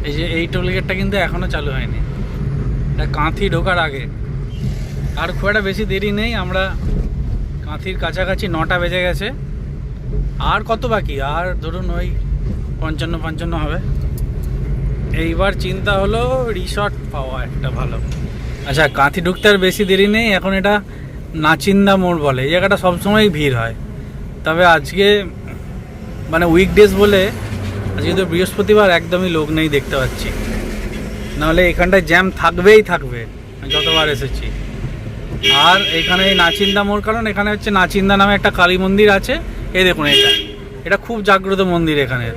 এই যে এই টোলগেটটা কিন্তু এখনও চালু হয়নি, এটা কাঁথি ঢোকার আগে। আর খুব একটা বেশি দেরি নেই, আমরা কাঁথির কাছাকাছি, 9টা বেজে গেছে। আর কত বাকি? আর ধরুন ওই 55 হবে। এইবার চিন্তা হলো রিসর্ট পাওয়া একটা ভালো। আচ্ছা, কাঁথি ঢুকতে আর বেশি দেরি নেই। এখন এটা নাচিন্দা মোড় বলে, এই জায়গাটা সবসময়ই ভিড় হয়। তবে আজকে মানে উইকডেজ বলে, আজকে তো বৃহস্পতিবার, একদমই লোক নেই দেখতে পাচ্ছি। নাহলে এখানটায় জ্যাম থাকবেই থাকবে, যতবার এসেছি। আর এখানে এই নাচিন্দা মোড়, কারণ এখানে হচ্ছে নাচিন্দা নামে একটা কালী মন্দির আছে। এই দেখুন, এটা খুব জাগ্রত মন্দির। এখানে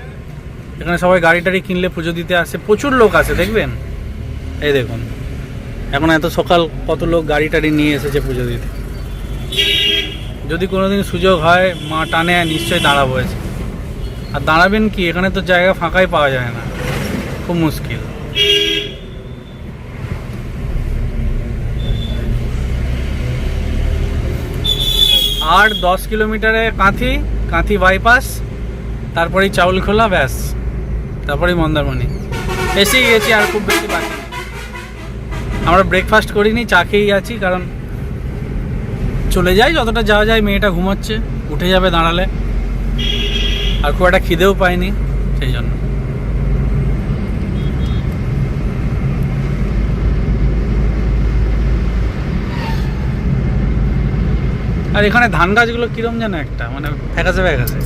সবাই গাড়ি টাড়ি কিনলে পুজো দিতে আসে, প্রচুর লোক আসে দেখবেন। এই দেখুন, এখন এত সকাল কত লোক গাড়ি টাড়ি নিয়ে এসেছে পুজো দিতে। যদি কোনোদিন সুযোগ হয়, মা টানে, নিশ্চয়ই দাঁড়াবো এসে। আর দাঁড়াবেন কি, এখানে তো জায়গা ফাঁকাই পাওয়া যায় না, খুব মুশকিল। আর 10 কিলোমিটারে কাঁথি বাইপাস, তারপরেই চাউলখোলা, ব্যাস, তারপরেই মন্দারমণি। এসেই গেছি, আর খুব বেশি বাকি নেই। আমরা ব্রেকফাস্ট করিনি, চা খেয়েই আছি, কারণ চলে যাই যতটা যাওয়া যায়। মেয়েটা ঘুমোচ্ছে, উঠে যাবে দাঁড়ালে। আর খুব একটা খিদেও পাইনি, সেই জন্য। আর এখানে ধান গাছগুলো কিরম যেন একটা, মানে ফ্যাকাসে ফ্যাকাসে।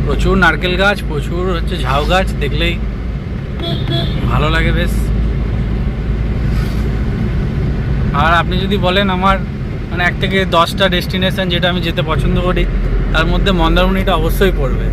প্রচুর নারকেল গাছ, প্রচুর হচ্ছে ঝাউ গাছ, দেখলেই ভালো লাগে বেশ। আর আপনি যদি বলেন আমার মানে 1 থেকে 10টা ডেস্টিনেশন যেটা আমি যেতে পছন্দ করি, তার মধ্যে মন্দারমণিটা অবশ্যই পড়বে।